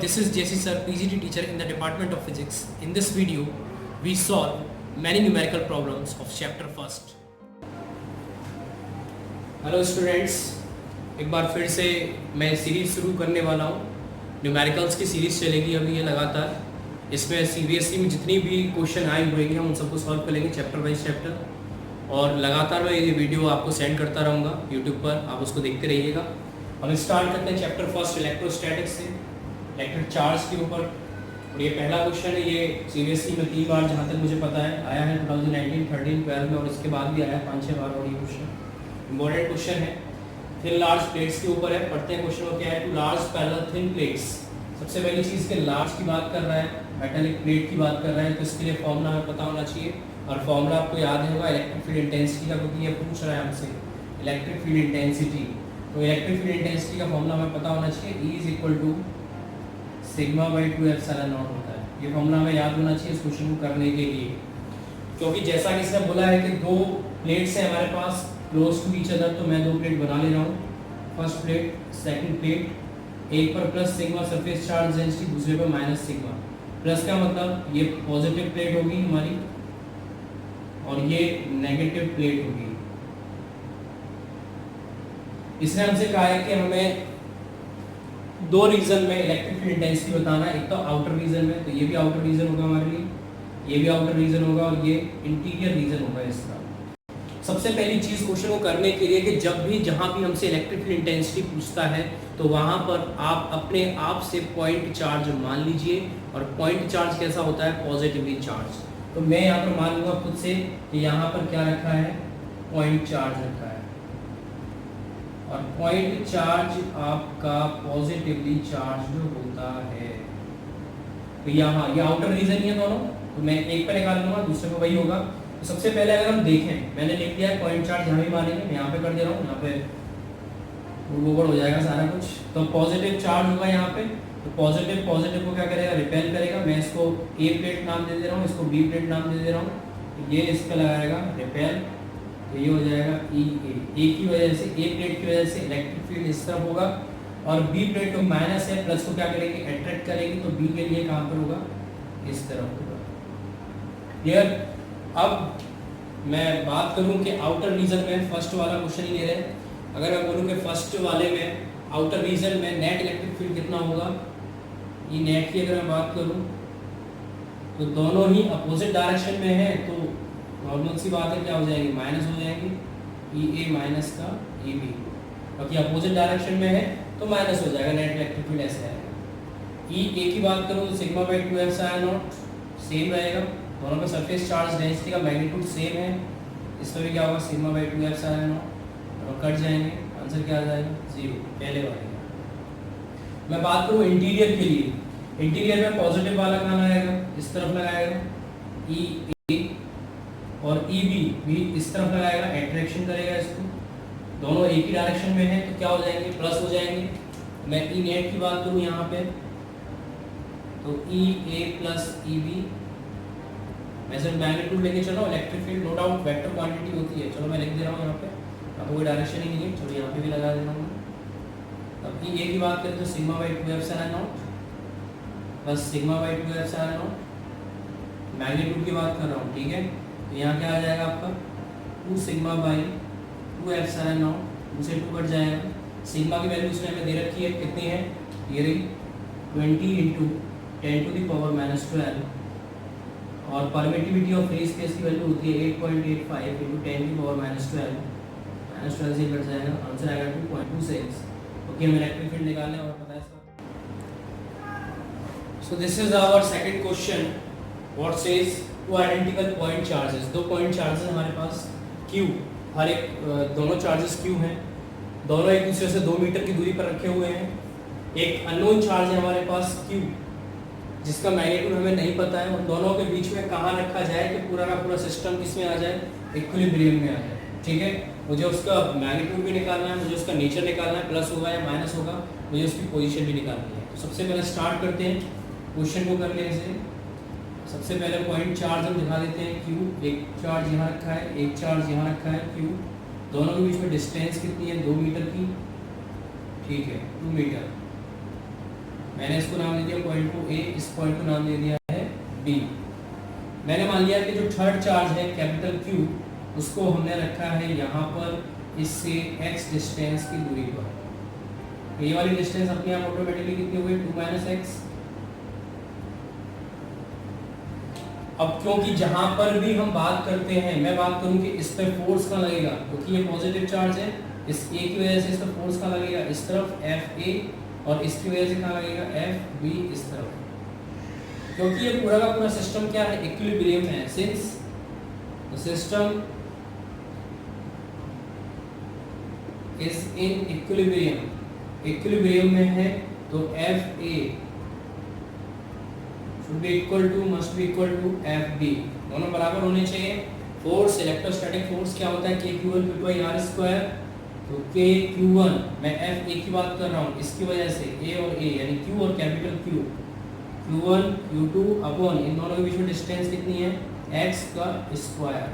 this is JC sir, PGT teacher in the Department of Physics. In this video, we solve many numerical problems of chapter first. Hello students, एक बार फिर से मैं series शुरू करने वाला हूँ. Numericals की सीरीज चलेगी अभी ये लगातार. इसमें CBSE में जितनी भी क्वेश्चन आए हुए हैं हम उन सबको सॉल्व करेंगे चैप्टर बाई चैप्टर, और लगातार मैं ये वीडियो आपको सेंड करता रहूँगा यूट्यूब पर, आप उसको देखते रहिएगा. हम स्टार्ट करते हैं चैप्टर फर्स्ट इलेक्ट्रोस्टैटिक्स से, इलेक्ट्रिक चार्ज के ऊपर. और ये पहला क्वेश्चन है. ये CBSE में 3 बार जहाँ तक मुझे पता है आया है, 2019, 13, 12 में, और इसके बाद भी आया है 5-6 बार. और ये क्वेश्चन इम्पोर्टेंट क्वेश्चन है. फिर लार्ज प्लेट्स के ऊपर है. पढ़ते हैं क्वेश्चन को. क्या है? Two large parallel thin plates. सबसे पहली चीज़ के लार्ज की बात कर रहा है, मेटालिक प्लेट की बात कर रहा है, तो इसके लिए फॉर्मूला हमें पता होना चाहिए. और फॉर्मूला आपको याद होगा इलेक्ट्रिक फील्ड इंटेंसिटी का, क्योंकि ये पूछ रहा है हमसे इलेक्ट्रिक फील्ड इंटेंसिटी. तो इलेक्ट्रिक फील्ड इंटेंसिटी का फॉर्मूला हमें पता होना चाहिए. E is equal to sigma by 2 epsilon naught होता है. ये फॉर्मूला हमें याद होना चाहिए इस क्वेश्चन को करने के लिए, क्योंकि जैसा कि इसने बोला है कि 2 प्लेट्स हैं हमारे पास क्लोज टू ईच अदर, तो मैं 2 प्लेट बना ले रहा हूँ. First plate, second plate. एक पर plus sigma surface charge density, दूसरे पर माइनस सिग्मा. प्लस का मतलब ये पॉजिटिव प्लेट होगी हमारी और ये नेगेटिव प्लेट होगी. इसने हमसे कहा है कि हमें 2 रीजन में इलेक्ट्रिक फील्ड इंटेंसिटी बताना है. एक तो आउटर रीजन में, तो ये भी आउटर रीजन होगा हमारे लिए, ये भी आउटर रीजन होगा, और ये इंटीरियर रीजन होगा इसका. सबसे पहली चीज़ क्वेश्चन को करने के लिए कि जब भी जहाँ भी हमसे इलेक्ट्रिक फील्ड इंटेंसिटी पूछता है तो वहाँ पर आप अपने आप से पॉइंट चार्ज मान लीजिए. और पॉइंट चार्ज कैसा होता है? Positively charge. तो मैं यहाँ पर मान लूँगा खुद से कि यहाँ पर क्या रखा है? पॉइंट चार्ज रखा है. और पॉइंट चार्ज आपका पॉजिटिवली चार्ज जो होता है, तो यहाँ ये आउटर रीजन ही है दोनों, तो मैं एक पे निकाल लूँगा, दूसरे पे वही होगा. तो सबसे पहले अगर हम देखें, मैंने लिख दिया है पॉइंट चार्ज यहाँ भी मानेंगे, मैं यहाँ पे कर दे रहा हूँ, यहाँ पे गड़बड़ हो जाएगा सारा कुछ. तो पॉजिटिव चार्ज होगा यहाँ पे, तो पॉजिटिव को क्या करेगा? रिपेल करेगा. मैं इसको A प्लेट नाम दे रहा हूँ, इसको B प्लेट नाम दे रहा हूँ. ये इस पर लगाएगा रिपेल, तो ये हो जाएगा A की वजह से, A प्लेट की वजह से इलेक्ट्रिक फील्ड इस तरफ होगा, और B प्लेट तो माइनस है, प्लस को क्या करेगी? अट्रैक्ट करेगी. तो B के लिए कहाँ पर होगा? इस तरफ होगा. क्लियर? अब मैं बात करूं कि आउटर रीजन में फर्स्ट वाला क्वेश्चन ही ले रहे हैं. अगर मैं बोलूं कि फर्स्ट वाले में आउटर रीजन में नेट इलेक्ट्रिक फील्ड कितना होगा? ये नेट की अगर मैं बात करूं तो दोनों ही अपोजिट डायरेक्शन में है, तो नॉर्मल सी बात है क्या हो जाएगी? माइनस हो जाएगी. EA माइनस का EB, बाकी अपोजिट डायरेक्शन में है तो माइनस हो जाएगा. नेट इलेक्ट्रिक फील्ड ऐसे आएगा. EA की बात करूँ तो sigma by 2 epsilon not same रहेगा. दोनों का सरफेस चार्ज डेंसिटी का मैग्नीट्यूड सेम है. इसमें भी क्या होगा? सिग्मा बाई 2 एप्सिलॉन नॉट, और कट जाएंगे. आंसर क्या आ जाएगा? 0, पहले वाले. मैं बात करूँ इंटीरियर के लिए, इंटीरियर में पॉजिटिव वाला कहाँ लगाएगा? इस तरफ लगाएगा. EA और EB भी इस तरफ लगाएगा, अट्रैक्शन करेगा इसको. दोनों एक ही डायरेक्शन में है तो क्या हो जाएंगे? प्लस हो जाएंगे. मैं E नेट की बात करूँ यहाँ पे, तो EA प्लस EB. मैं सिर्फ मैग्नीट्यूड लेके चल रहा हूँ. Electric field no doubt vector quantity होती है. चलो मैं लिख दे रहा हूँ यहाँ पे, अब कोई डायरेक्शन ही नहीं है. चलो यहाँ पे भी लगा दे रहा हूँ. अब EA की बात करें तो सिग्मा बाई 2 एप्सिलॉन नॉट बस sigma by 2 epsilon not. Magnitude की बात कर रहा हूँ, ठीक है. तो यहाँ क्या आ जाएगा आपका? 2 सिग्मा बाई 2 एप्सिलॉन नॉट. 2 से 2 कट जाएगा. सिग्मा की वैल्यू उसने हमें दे रखी है, कितनी है? ये रही 20 into 10 to the power minus 12. और परमिटिविटी ऑफ फ्री स्पेस की वैल्यू होती है 8.85 इंटू 10 की पावर माइनस 12. माइनस 12 से कट जाएगा. आंसर आएगा 2.26. ओके, हमें इलेक्ट्रिक फील्ड निकालना है और पता है इसका. So this is our second question. What says? 2 identical point charges. 2 point charges हमारे पास Q, हर एक दोनों चार्जेस Q हैं. दोनों एक दूसरे से 2 मीटर की दूरी पर रखे हुए हैं. एक अननोन चार्ज है हमारे पास Q, जिसका मैग्नीट्यूड हमें नहीं पता है. उन दोनों के बीच में कहाँ रखा जाए कि पूरा का पूरा सिस्टम किसमें आ जाए? इक्विलिब्रियम में आ जाए. ठीक है, मुझे उसका मैग्नीट्यूड भी निकालना है, मुझे उसका नेचर निकालना है, प्लस होगा या माइनस होगा, मुझे उसकी पोजीशन भी निकालनी है. तो सबसे पहले स्टार्ट करते हैं क्वेश्चन को करने से. सबसे पहले पॉइंट चार्ज हम दिखा देते हैं Q. एक चार्ज यहाँ रखा है, एक चार्ज यहाँ रखा है Q. दोनों के बीच में डिस्टेंस कितनी है? 2 मीटर की. ठीक है, 2 मीटर. मैंने इसको नाम दे दिया पॉइंट को ए, इस पॉइंट को नाम दे दिया है बी। मैंने मान लिया कि जो थर्ड चार्ज है कैपिटल क्यू, उसको हमने रखा है यहाँ पर इससे x डिस्टेंस की दूरी पर। ये वाली डिस्टेंस अपने आप ऑटोमेटिकली कितनी हो गई, 2 माइनस एक्स। अब क्योंकि जहां पर भी हम बात करते हैं, मैं बात करूं कि इस पर फोर्स कहाँ लगेगा, क्योंकि ये पॉजिटिव चार्ज है, इस ए की वजह से इस पर फोर्स कहाँ लगेगा, इस तरफ एफ ए, और इसकी वजह से कहाँ लगेगा एफ बी, इस तरफ। क्योंकि ये पूरा का पूरा सिस्टम क्या है, इक्विलिब्रियम है। Since the system is in equilibrium, equilibrium में है, तो F A should be equal to, must be equal to FB, दोनों बराबर होने चाहिए। फोर्स, इलेक्ट्रोस्टैटिक फोर्स क्या होता है, Q1 Q2 R स्क्वायर, तो Q1 मैं FA की बात कर रहा हूँ, इसकी वजह से A और A यानी Q और capital Q, Q1 Q2 upon इन दोनों के बीच में डिस्टेंस कितनी है, x का स्क्वायर।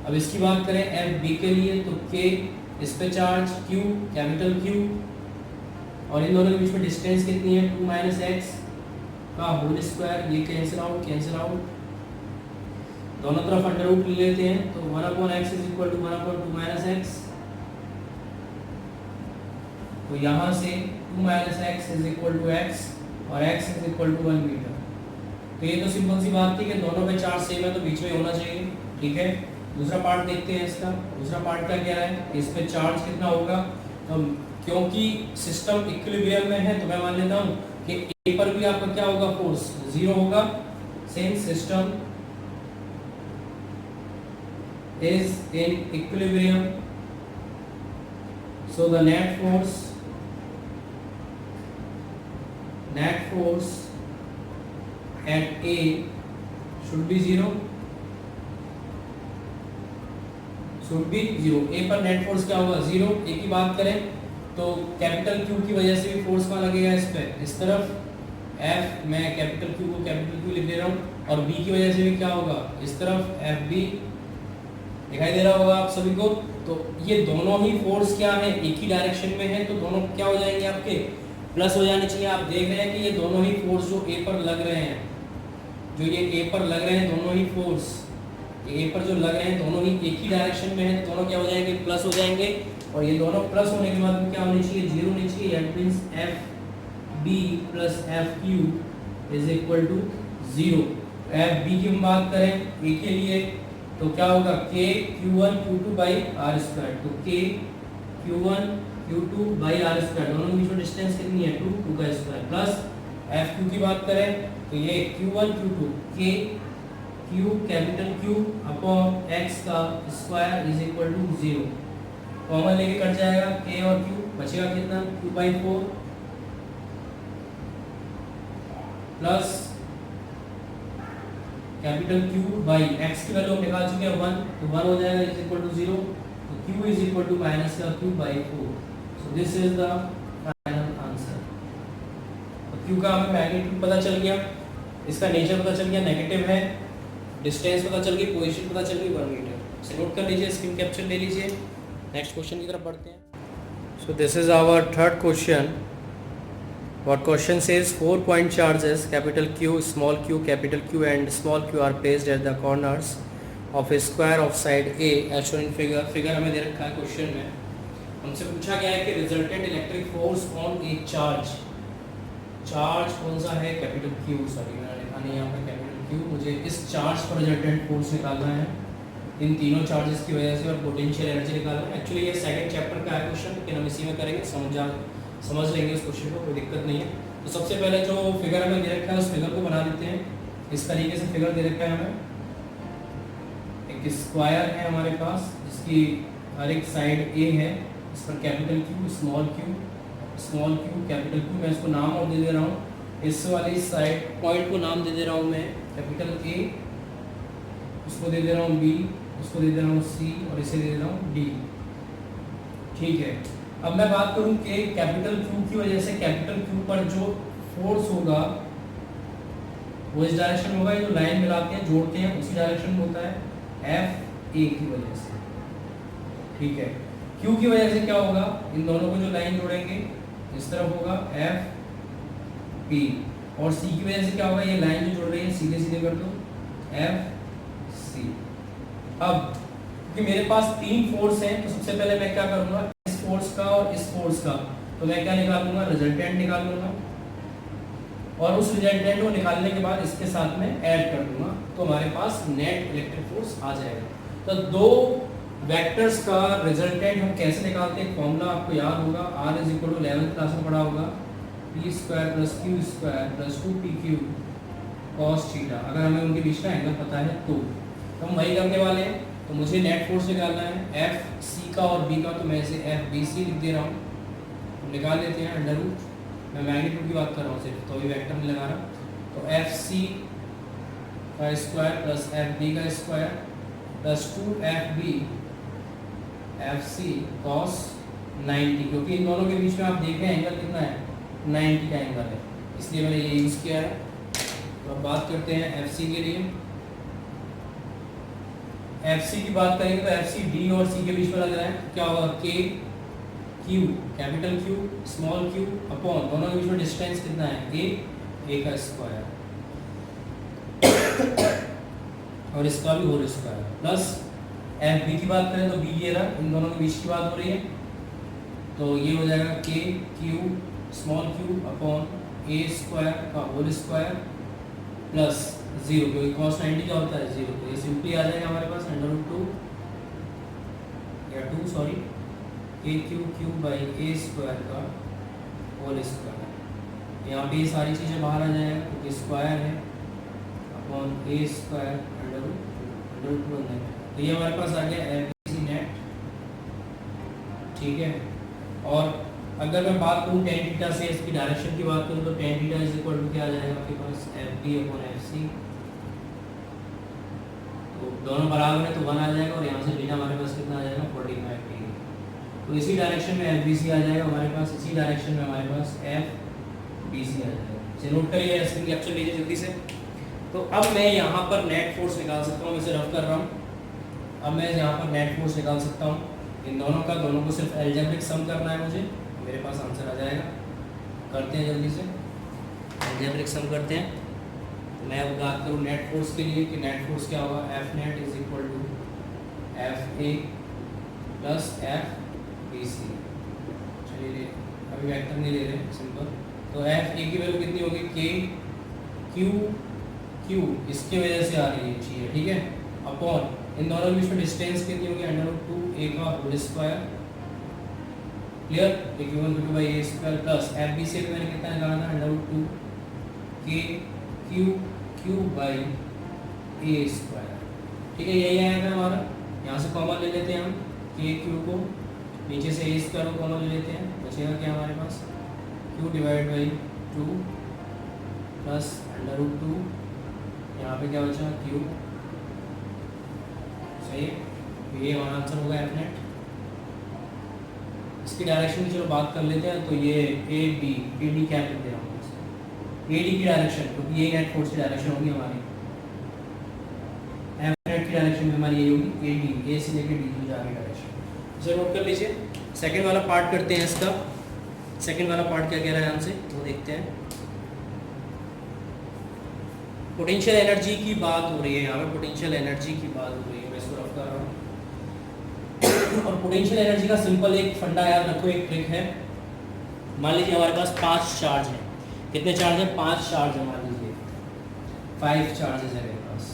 अब इसकी बात करें FB के लिए, तो K इस पे चार्ज, Q कैपिटल Q, और इन दोनों के बीच में डिस्टेंस कितनी है, 2 माइनस एक्स का होल स्क्वायर। ये कैंसिल आउट, कैंसिल आउट, दोनों तरफ अंडर रूट ले लेते हैं, तो 1/x is equal to 1/2 minus x. तो यहाँ से 2 minus x is equal to x और x is equal to 1 metre. तो ये तो सिंपल सी बात थी कि दोनों पे चार्ज सेम है, तो बीच में होना चाहिए। ठीक है, दूसरा पार्ट देखते हैं इसका। दूसरा पार्ट का क्या है, इस पे चार्ज कितना होगा, तो क्योंकि सिस्टम इक्विलिब्रियम में है, तो मैं मान लेता हूँ कि ए पर भी आपका क्या होगा, फोर्स 0 होगा। Since system is in equilibrium, so the net force at A should be 0, ए पर नेट फोर्स क्या होगा, 0। ए की बात करें तो कैपिटल क्यू की वजह से भी फोर्स कहाँ लगेगा, इस पे, इस तरफ एफ, मैं कैपिटल क्यू को कैपिटल क्यू लिख दे रहा हूँ, और बी की वजह से भी क्या होगा, इस तरफ एफ बी, दिखाई दे रहा होगा आप सभी को। तो ये दोनों ही फोर्स क्या है, एक ही डायरेक्शन में है, तो दोनों क्या हो जाएंगे, आपके प्लस हो जाने चाहिए। आप देख रहे हैं कि ये दोनों ही फोर्स जो ए पर लग रहे हैं, जो ये ए पर लग रहे हैं, दोनों ही फोर्स ए पर जो लग रहे हैं, दोनों ही एक ही डायरेक्शन में है, तो दोनों क्या हो जाएंगे, प्लस हो जाएंगे। और ये दोनों प्लस होने के बाद क्या होनी चाहिए, 0 होनी चाहिए। That means F B plus F Q is equal to 0। F B की हम बात करें ए के लिए, तो क्या होगा, के Q1 Q2 by are square, तो के Q1 Q2 by are square, दोनों के बीच में डिस्टेंस कितनी है, 2 का स्क्वायर, प्लस एफ क्यू की बात करें तो ये Q1 Q2 के Q capital Q upon x का square is equal to 0। Common लेके कट जाएगा, k और q, बचेगा कितना, q/4 plus capital Q by x की वैल्यू हम निकाल चुके हैं 1, तो 1 हो जाएगा इज इक्वल टू 0, तो q is equal to minus का q/4। So this is the final answer. तो q का हमें मैग्नीट्यूड पता चल गया, इसका नेचर पता चल गया, नेगेटिव है, डिस्टेंस पता चल गई, पोजीशन पता चल गई 1 मीटर। से नोट कर लीजिए, स्क्रीन कैप्चर ले लीजिए। नेक्स्ट क्वेश्चन की तरफ बढ़ते हैं। So this is our third question. What question says 4 point charges capital Q, small q, capital Q and small q are placed at the corners of a square of side A as shown in figure। Figure हमें दे रखा है question में, हमसे पूछा गया है कि resultant electric force on A charge, charge कौन सा है, कैपिटल Q, सॉरी मैंने लिखा नहीं यहाँ पर कैपिटल Q, मुझे इस चार्ज पर रिजल्टेंट फोर्स निकालना है इन तीनों चार्जेस की वजह से, और पोटेंशियल एनर्जी निकालना है। एक्चुअली ये सेकंड चैप्टर का है क्वेश्चन, लेकिन हम इसी में करेंगे, समझ लेंगे उस क्वेश्चन को, कोई दिक्कत नहीं है। तो सबसे पहले जो फिगर हमें दे रखा है उस फिगर को बना लेते हैं। इस तरीके से फिगर दे रखा है हमें, एक स्क्वायर है हमारे पास जिसकी हर एक साइड ए है, इस पर capital Q, small q capital Q, मैं इसको नाम और दे दे रहा हूँ। इस वाली साइड पॉइंट को नाम दे दे रहा हूँ मैं कैपिटल A, उसको दे दे रहा हूँ B, उसको दे दे रहा हूँ C और इसे दे दे रहा हूँ D। ठीक है, अब मैं बात करूं कि कैपिटल Q की वजह से कैपिटल Q पर जो फोर्स होगा वो इस डायरेक्शन में होगा, ये जो लाइन मिलाते हैं जोड़ते हैं उसी डायरेक्शन में होता है FA की वजह से। ठीक है, Q की वजह से क्या होगा, इन दोनों को जो लाइन जोड़ेंगे इस तरफ होगा पी, और सी की वजह से क्या होगा, ये लाइन जो जुड़ रही है सीधे सीधे कर दो एफ सी। अब क्योंकि मेरे पास 3 फोर्स हैं तो सबसे पहले मैं क्या करूंगा, इस फोर्स का और इस फोर्स का, तो मैं क्या निकालूंगा, रिजल्टेंट निकाल लूंगा, और उस रिजल्टेंट को निकालने के बाद इसके साथ में ऐड कर दूंगा, तो हमारे पास नेट इलेक्ट्रिक फोर्स आ जाएगा। तो दो वेक्टर्स का रिजल्टेंट हम कैसे निकालते हैं, फॉर्मूला आपको याद होगा, R is equal to 11th class में पढ़ा होगा, p square plus Q square plus 2pq cos theta. अगर हमें उनके बीच का एंगल पता है तो हम वही करने वाले हैं। तो मुझे नेट फोर्स निकालना है एफ सी का और बी का, तो मैं इसे एफ बी सी लिख दे रहा हूँ, तो निकाल लेते हैं अंडर रूट, मैं मैग्नीट्यूड की बात कर रहा हूँ सिर्फ, तो अभी वेक्टर नहीं लगा रहा। तो एफ सी का स्क्वायर प्लस एफ बी का square plus 2fb F C cos 90, क्योंकि इन दोनों के बीच में आप देख रहे हैं एंगल कितना है, 90 का एंगल है, इसलिए मैंने ये यूज़ किया है। तो अब बात करते हैं एफ सी के लिए। एफ सी की बात करेंगे तो एफ सी डी और सी के बीच में लग रहा है, क्या होगा, के Q capital Q small Q upon, दोनों के बीच में डिस्टेंस कितना है, ए का स्क्वायर और इसका भी whole square, plus F B की बात करें तो बी ये रहा, इन दोनों के बीच की बात हो रही है, तो ये हो जाएगा के क्यू स्मॉल क्यू अपॉन ए स्क्वायर का होल स्क्वायर प्लस 0, क्योंकि cos 90 क्या होता है 0, तो ये सिंपली आ जाएगा हमारे पास अंडर रूट 2 या 2 सॉरी के Q Q by A square का होल स्क्वायर। यहाँ पे ये सारी चीज़ें बाहर आ जाएगा क्योंकि स्क्वायर है अपॉन ए स्क्वायर अंडर रूट 2 अंदर, तो ये हमारे पास आ गया एफ सी नेट, ठीक है। और अगर मैं बात करूँ टेन थीटा से इसकी डायरेक्शन की बात करूँ तो tan theta is equal to क्या आ जाएगा आपके पास, F B upon F C, तो दोनों बराबर है तो 1 आ जाएगा, और यहाँ से थीटा हमारे पास कितना आ जाएगा 45 डिग्री, तो इसी डायरेक्शन में एफ बी सी आ जाएगा हमारे पास, इसी डायरेक्शन में हमारे पास एफ बी सी आ जाएगा। इसे नोट करिए, स्क्रीन कैप्चर लीजिए जल्दी से। तो अब मैं यहाँ पर नेट फोर्स निकाल सकता हूँ, इसे रफ कर रहा हूँ, अब मैं यहाँ पर नेट फोर्स निकाल सकता हूँ इन दोनों का, दोनों को सिर्फ अलजेब्रिक सम करना है मुझे, मेरे पास आंसर आ जाएगा। करते हैं जल्दी से, अलजेब्रिक सम करते हैं। तो मैं अब बात करूँ नेट फोर्स के लिए कि नेट फोर्स क्या होगा, F net is equal to F A plus F B C. चलिए अभी वेक्टर नहीं ले रहे, सिंपल। तो एफ ए की वैल्यू कितनी होगी, के क्यू क्यू इसकी वजह से आ रही है चीज़, ठीक है, अपॉन इन दोनों के बीच में डिस्टेंस कितनी होगी, अंडर रूट 2 ए का whole square, clear, equal two by A square plus F B से मैंने कितना निकाला था, अंडर रूट 2 के Q Q by A square, ठीक है, यही आएगा हमारा। यहाँ से कॉमन ले लेते हैं हम के क्यू को, नीचे से ए स्क्वायर को कॉमन ले लेते हैं, बचेगा क्या हमारे पास, Q divide by 2 plus under root 2, यहाँ पे क्या बचा क्यू, सही है, ये हमारा आंसर होगा एफ नेट। इसकी डायरेक्शन की चलो बात कर लेते हैं, तो ये ए डी क्या लिख दे रहा हूँ, ए डी की डायरेक्शन, क्योंकि ये नेट फोर्स की डायरेक्शन होगी हमारी, एफ नेट की डायरेक्शन हमारी ये होगी ए डी, ए से लेकर डी की जाने डायरेक्शन। इसे नोट कर लीजिए। सेकंड वाला पार्ट करते हैं इसका, सेकंड वाला पार्ट क्या कह रहा है हमसे वो देखते हैं। पोटेंशियल एनर्जी की बात हो रही है, यहाँ पे पोटेंशियल एनर्जी की बात हो रही है, मैं इसको रफ कर रहा हूँ। और पोटेंशियल एनर्जी का सिंपल एक फंडा याद रखो, एक ट्रिक है। मान लीजिए हमारे पास 5 चार्ज हैं, कितने चार्ज हैं, 5 चार्ज है, मान लीजिए 5 चार्जेस है मेरे पास।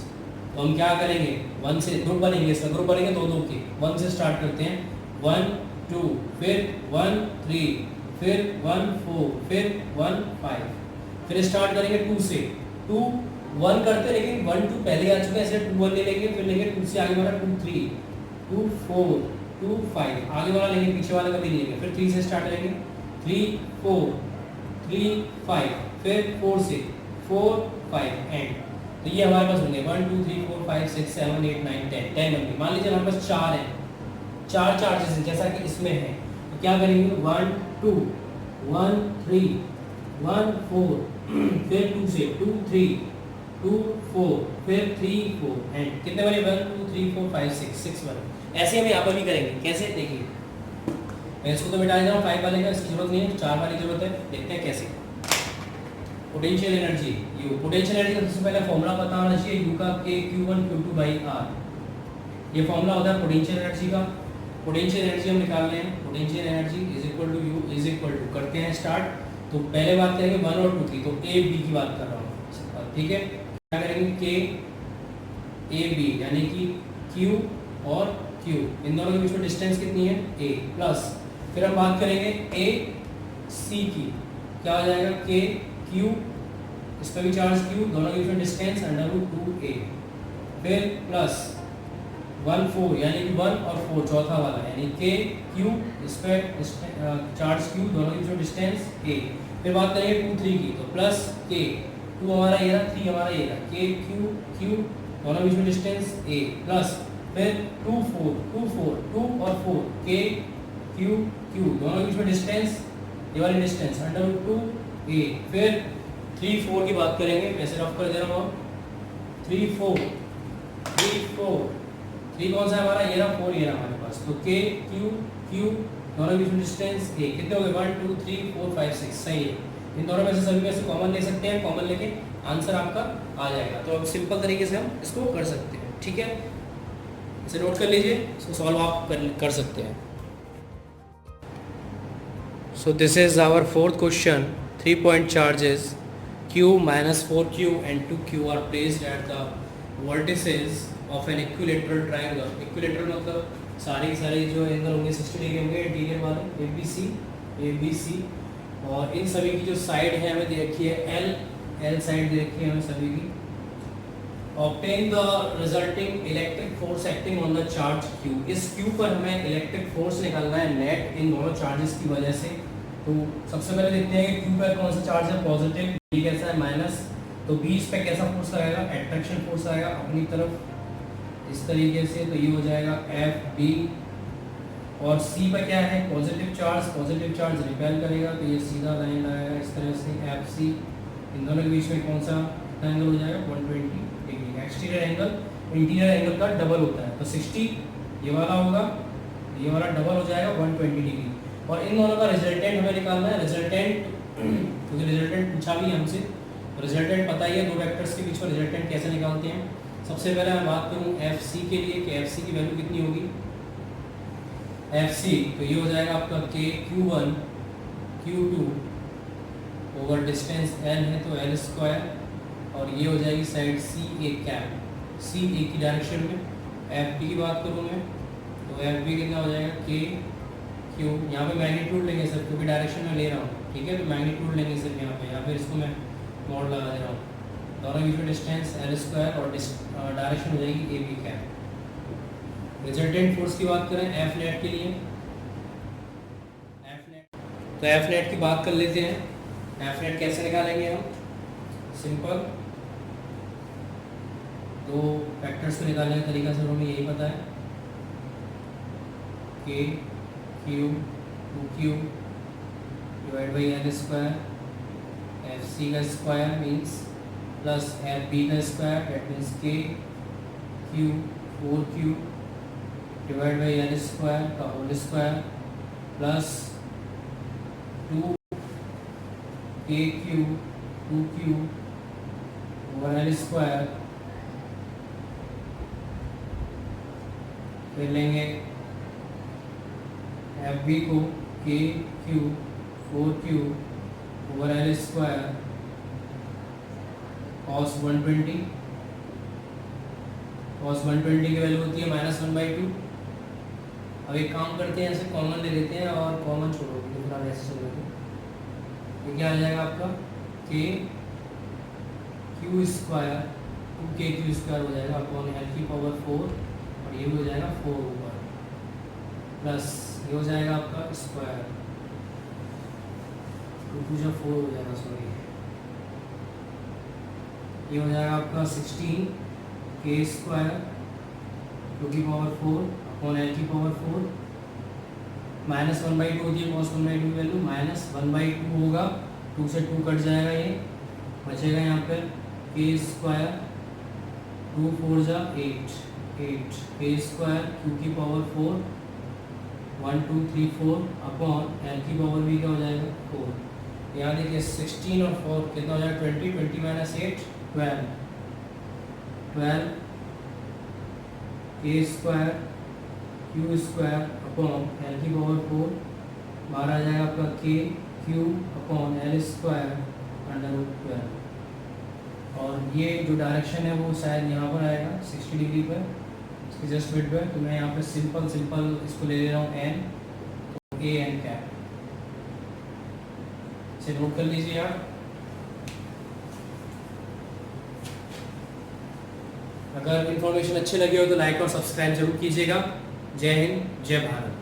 तो हम क्या करेंगे, 1 से ग्रुप बनेंगे, इसका ग्रुप बनेंगे 2-2 के, 1 से स्टार्ट करते हैं, 1 2 फिर 1 3 फिर 1 4 फिर 1 5, फिर स्टार्ट करेंगे 2 से, 2 1 करते, लेकिन 1 2 पहले आ चुका है, इसलिए 2 1 ले लेंगे, फिर लेंगे 2 से आगे वाला 2 3 2 4 2 5, आगे वाला लेंगे, पीछे वाला कभी नहीं लेंगे, फिर 3 से स्टार्ट करेंगे, 3 4 3 5, फिर 4 से 4 5 एंड। तो ये हमारे पास होंगे 1 2 3 4 5 6 7 8 9 10 10 होंगे। मान लीजिए हमारे पास 4 हैं, 4 चार्जेस हैं जैसा कि इसमें है, तो क्या करेंगे, 1 2 1 3 1 4 फिर 2 से 2 3 2 4 फिर 3 4 एंड कितने बने, 1 2 3 4 5 6 6 बने। ऐसे हम यहाँ पर भी करेंगे, कैसे देखिए, मैं इसको तो मिटा देता हूँ 5 वाले का, इसकी जरूरत नहीं है, 4 वाली जरूरत है, देखते हैं कैसे। Potential energy you, potential energy का सबसे पहले फॉर्मूला पता होना चाहिए, यू का के Q1 Q2 बाई आर, ये फॉर्मूला होता है पोटेंशियल एनर्जी का। पोटेंशियल एनर्जी हम निकाल रहे हैं, potential energy is equal to you is equal to, करते हैं स्टार्ट। तो पहले बात करेंगे 1 और 2 की, तो ए बी की बात कर रहा हूँ, ठीक है। क्या करेंगे, के ए बी यानी कि Q और Q, इन दोनों के बीच में डिस्टेंस कितनी है, A प्लस, फिर हम बात करेंगे ए सी की, क्या हो जाएगा, के Q, इस पर भी चार्ज Q, दोनों के बीच में डिस्टेंस √2a, फिर प्लस 1 4 यानी कि 1 और 4 चौथा वाला, यानी के Q, इस पर चार्ज Q, दोनों के बीच में डिस्टेंस a। फिर बात करेंगे 2 3 की, तो प्लस के 2 हमारा ये रहा, 3 हमारा ये रहा, के Q दोनों के बीच में डिस्टेंस a प्लस, फिर 2 4 2 और 4 के Q दोनों के बीच में डिस्टेंस, ये वाली डिस्टेंस √2a। फिर 3 4 की बात करेंगे, वैसे रफ कर दे रहा हूँ, 3 4 3 कौन सा है हमारा, ये रहा, 4 ये रहा हमारे पास, तो के Q दोनों के बीच में डिस्टेंस a, कितने हो गए, 1 2 3 4 5 6, सही है। इन दोनों में से सभी में से कॉमन ले सकते हैं, कॉमन लेके आंसर आपका आ जाएगा। तो अब सिंपल तरीके से हम इसको कर सकते हैं, ठीक है, इसे नोट कर लीजिए, इसको सॉल्व आप कर सकते हैं। So this is our fourth question, 3 point charges Q minus 4Q and 2Q are placed at the vertices of an equilateral triangle। Equilateral मतलब सारे जो एंगल होंगे 60 डिग्री होंगे, इंटीरियर वाले ABC, और इन सभी की जो साइड है हमें दे रखी है L साइड दे रखी है हमें सभी की। Obtain the resulting electric force acting on the charge Q, इस Q पर हमें इलेक्ट्रिक फोर्स निकालना है नेट इन दोनों चार्जेस की वजह से। तो सबसे पहले देखते हैं कि Q पर कौन सा चार्ज है, पॉजिटिव, B कैसा है, माइनस, तो B इस पे कैसा फोर्स लगाएगा, एट्रैक्शन फोर्स आएगा अपनी तरफ इस तरीके से, तो ये हो जाएगा FB, और C पर क्या है, पॉजिटिव चार्ज रिपेल करेगा, तो ये सीधा लाइन आएगा इस तरह से FC, इन दोनों के बीच में कौन सा एंगल हो जाएगा, 120 degree. Exterior angle interior angle का डबल होता है, तो 60 ये वाला होगा, ये वाला डबल हो जाएगा 120 डिग्री। और इन दोनों का रिजल्टेंट हमें निकालना है, रिजल्टेंट क्योंकि रिजल्टेंट पूछा भी हमसे, रिजल्टेंट पता ही है, दो वेक्टर्स के बीच में रिजल्टेंट कैसे निकालते हैं। सबसे पहले मैं बात करूँ FC के लिए कि FC की वैल्यू कितनी होगी, FC तो ये हो जाएगा आपका के Q1 Q2 over distance L है तो L स्क्वायर, और ये हो जाएगी साइड CA कैप, CA की डायरेक्शन में। FB की बात करूँ मैं, तो FB कितना हो जाएगा, के Q, यहाँ पे मैग्नीट्यूड लेंगे सर क्योंकि डायरेक्शन में ले रहा हूँ, ठीक है, तो मैग्नीट्यूड लेंगे सर यहाँ पे, या फिर इसको मैं मोड लगा दे रहा हूँ, दोनों के बीच में डिस्टेंस L स्क्वायर और डायरेक्शन हो जाएगी AB कैप। रिजल्टेंट फोर्स की बात करें F नेट के लिए, तो F नेट की बात कर लेते हैं। F नेट कैसे निकालेंगे हम, सिंपल, दो फैक्टर्स को निकालने का तरीका सर हमें यही पता है, K Q 2Q divide by L square, FC का स्क्वायर मीन्स प्लस FB का square, that means K Q 4Q divide by L square का whole square plus 2 KQ 2Q over L square, फिर लेंगे FB को KQ 4Q over L square cos 120 की वैल्यू होती है -1/2। अब एक काम करते हैं, ऐसे कॉमन ले लेते हैं और कॉमन छोड़ो, फिलहाल ऐसे चल रहे हैं। ये क्या आ जाएगा आपका, के Q स्क्वायर 2KQ स्क्वायर हो जाएगा अपॉन L की पावर 4, और ये भी हो जाएगा 4 ऊपर, प्लस ये हो जाएगा आपका स्क्वायर 2 4 हो जाएगा, सॉरी, ये हो जाएगा आपका 16 K स्क्वायर 2 की पावर 4 अपॉन L की पावर 4, -1/2 होती है cos 1/2 की वैल्यू, -1/2 होगा, 2 से 2 कट जाएगा, ये बचेगा यहाँ पर K स्क्वायर 2 4 जा 8 K स्क्वायर Q की पावर 4 1 2 3 4 अपॉन L की पावर भी क्या हो जाएगा 4, यहाँ देखिए 16 और 4 कितना हो जाएगा 20, 20 माइनस 8 12, 12 के square Q square upon L की पावर 4, बाहर आ जाएगा आपका के Q upon L square under root 12। और ये जो डायरेक्शन है वो शायद यहाँ पर आएगा 60 डिग्री पर, इसके जस्ट मिड पर। तो मैं यहाँ पे सिंपल इसको ले रहा हूँ एन, तो ए एन कैप, इसे नोट कर लीजिए आप। अगर इन्फॉर्मेशन अच्छी लगी हो तो लाइक और सब्सक्राइब जरूर कीजिएगा। जय हिंद, जय भारत।